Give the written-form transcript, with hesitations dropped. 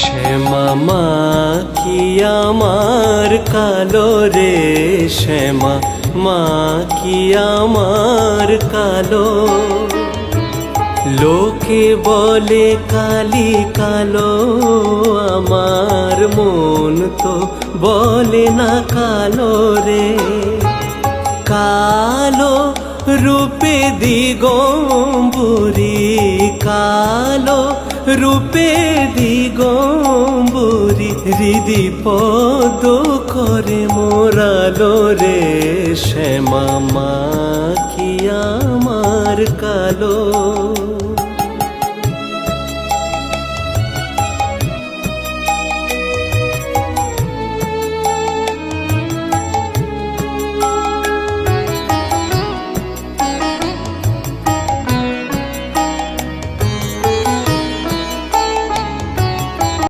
শ্যামা মা কি আমার কালো রে, শ্যামা মা কি আমার কালো। লোকে বলে কালি কালো, আমার মন তো বলে না কালো রে। কালো রূপে দিগম্বরী, কালো রূপে দিগম্বরী, হৃদি পদ করে মোরালো রে। শ্যামা মা কি আমার কালো।